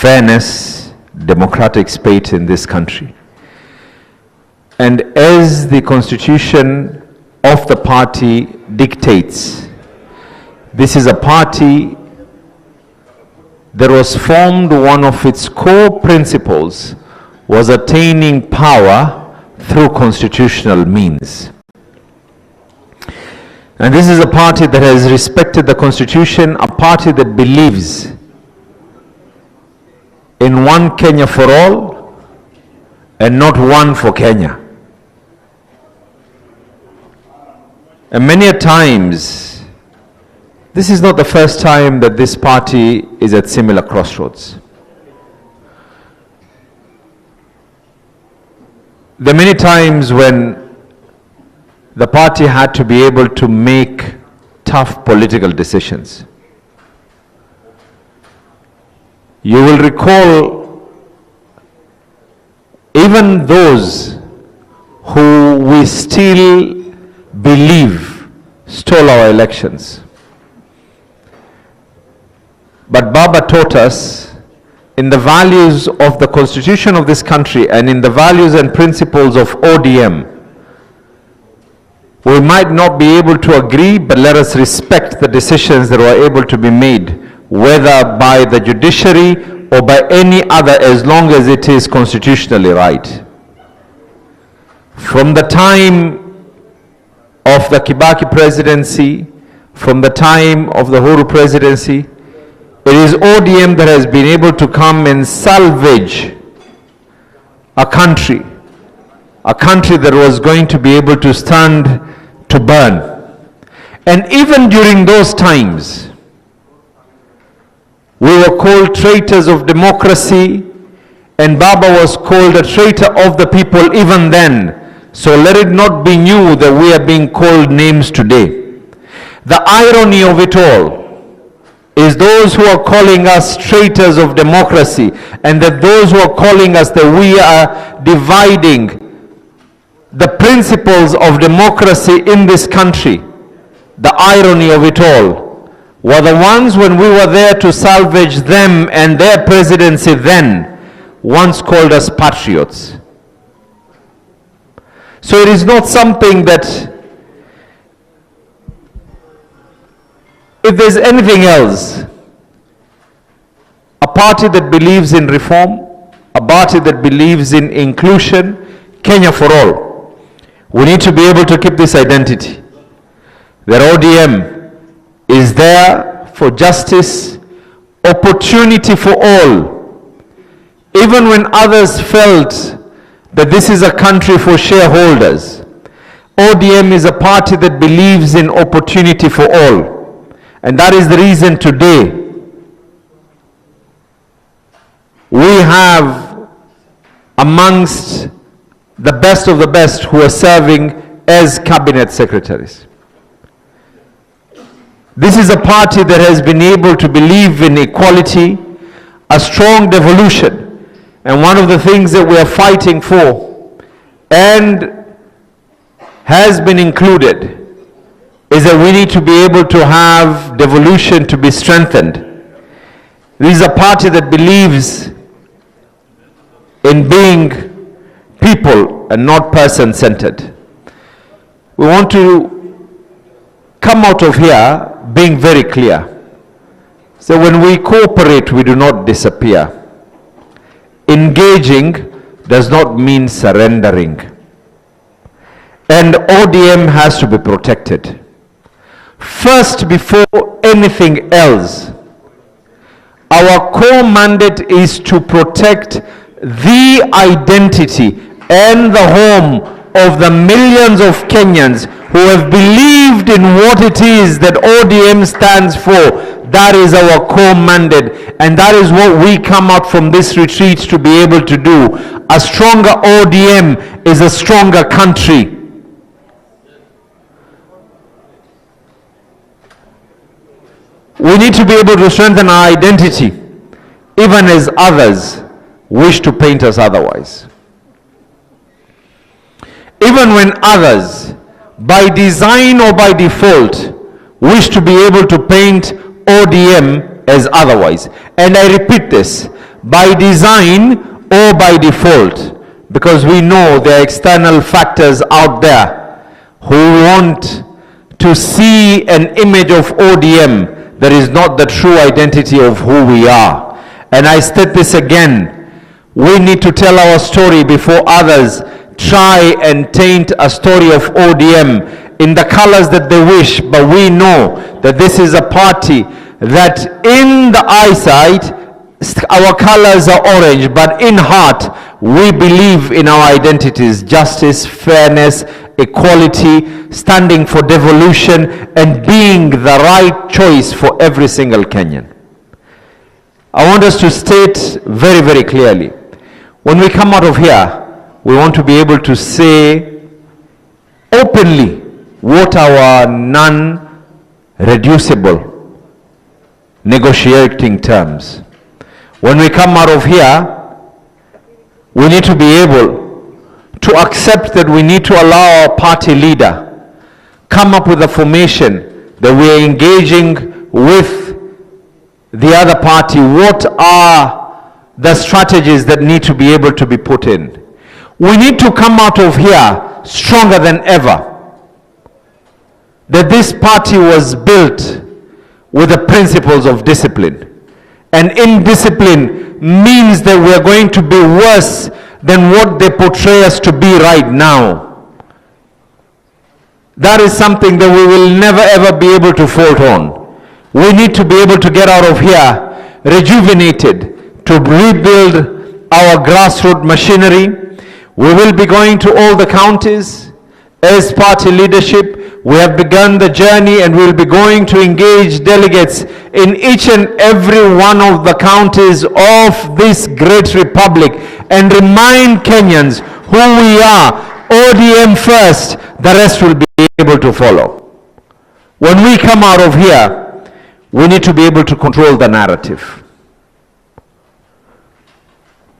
fairness, democratic space in this country. And as the constitution of the party dictates, this is a party that was formed, one of its core principles was attaining power through constitutional means. And this is a party that has respected the constitution, a party that believes in one Kenya for all and not one for Kenya. And many a times, this is not the first time that this party is at similar crossroads. There are many times when the party had to be able to make tough political decisions. You will recall even those who we still believe stole our elections. But Baba taught us in the values of the constitution of this country and in the values and principles of ODM, we might not be able to agree, but let us respect the decisions that were able to be made, whether by the judiciary or by any other, as long as it is constitutionally right. From the time of the Kibaki presidency, from the time of the Uhuru presidency, it is ODM that has been able to come and salvage a country that was going to be able to stand to burn. And even during those times, we were called traitors of democracy, and Baba was called a traitor of the people even then. So let it not be new that we are being called names today. The irony of it all is those who are calling us traitors of democracy, and that those who are calling us that we are dividing the principles of democracy in this country, the irony of it all, were the ones when we were there to salvage them and their presidency then, once called us patriots. So it is not something that, if there's anything else, a party that believes in reform, a party that believes in inclusion, Kenya for all, we need to be able to keep this identity. That ODM is there for justice, opportunity for all. Even when others felt that this is a country for shareholders, ODM is a party that believes in opportunity for all. And that is the reason today we have amongst the best of the best who are serving as cabinet secretaries. This is a party that has been able to believe in equality, a strong devolution. And one of the things that we are fighting for and has been included is that we need to be able to have devolution to be strengthened. This is a party that believes in being people and not person-centered. We want to come out of here being very clear. So when we cooperate, we do not disappear. Engaging does not mean surrendering. And ODM has to be protected. First, before anything else, our core mandate is to protect the identity and the home of the millions of Kenyans who have believed in what it is that ODM stands for. That is our core mandate, and that is what we come out from this retreat to be able to do. A stronger ODM is a stronger country. We need to be able to strengthen our identity, even as others wish to paint us otherwise. Even when others, by design or by default, wish to be able to paint ODM as otherwise. And I repeat this, by design or by default, because we know there are external factors out there who want to see an image of ODM that is not the true identity of who we are. And I state this again, we need to tell our story before others try and taint a story of ODM in the colors that they wish, but we know that this is a party that in the eyesight, our colors are orange, but in heart, we believe in our identities: justice, fairness, equality, standing for devolution, and being the right choice for every single Kenyan. I want us to state very, very clearly, when we come out of here, we want to be able to say openly what our non-reducible negotiating terms. When we come out of here, we need to be able to accept that we need to allow our party leader come up with a formation that we are engaging with the other party. What are the strategies that need to be able to be put in? We need to come out of here stronger than ever. That this party was built with the principles of discipline. And indiscipline means that we are going to be worse than what they portray us to be right now. That is something that we will never ever be able to fault on. We need to be able to get out of here rejuvenated, to rebuild our grassroots machinery. We will be going to all the counties as party leadership. We have begun the journey, and we will be going to engage delegates in each and every one of the counties of this great republic and remind Kenyans who we are. ODM first, the rest will be able to follow. When we come out of here, we need to be able to control the narrative.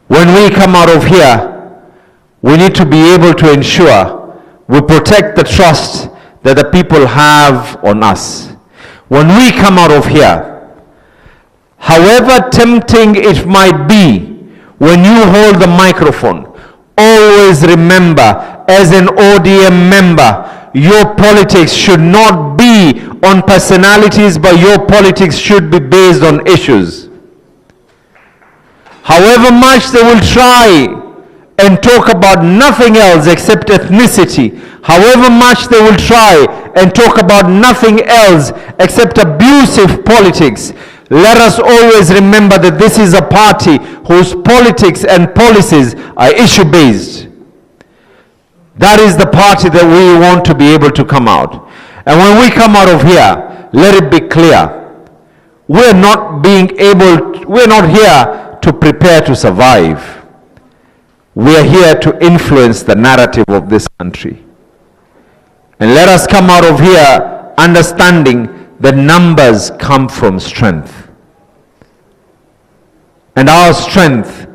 When we come out of here, we need to be able to ensure we protect the trust that the people have on us. When we come out of here, however tempting it might be, when you hold the microphone, always remember, as an ODM member, your politics should not be on personalities, but your politics should be based on issues. However much they will try and talk about nothing else except ethnicity, however much they will try and talk about nothing else except abusive politics, let us always remember that this is a party whose politics and policies are issue-based. That is the party that we want to be able to come out. And when we come out of here, let it be clear, we're not here to prepare to survive. We are here to influence the narrative of this country. And let us come out of here understanding that numbers come from strength. And our strength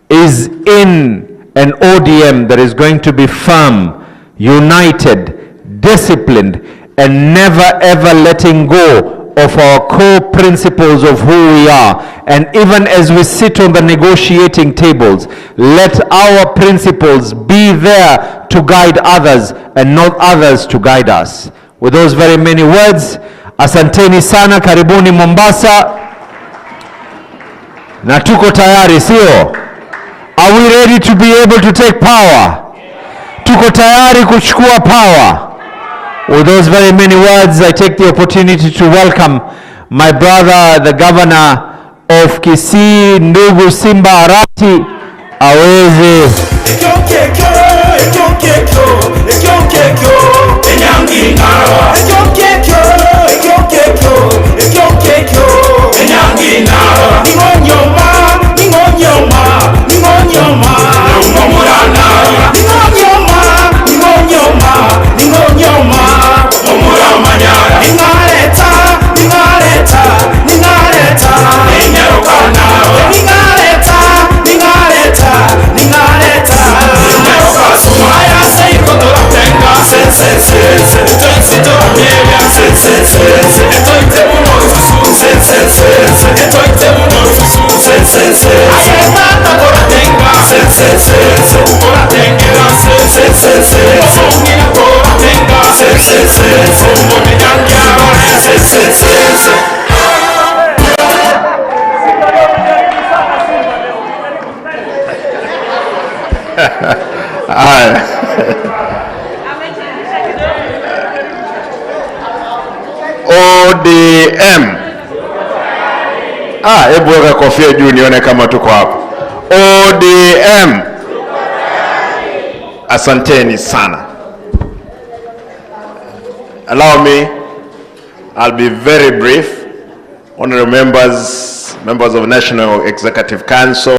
is in an ODM that is going to be firm, united, disciplined, and never ever letting go of our core principles of who we are. And even as we sit on the negotiating tables, let our principles be there to guide others and not others to guide us. With those very many words, asanteni sana, karibuni Mombasa, na tuko tayari, sio? Are we ready to be able to take power? Tuko tayari kuchukua power? With those very many words, I take the opportunity to welcome my brother, the governor of Kisii, ndugu Simba Arati, aweze ODM. Hebu weka kofia juu nione kama tuko hapo. ODM. Asanteni sana. Allow me, I'll be very brief. Honorable members of National Executive Council,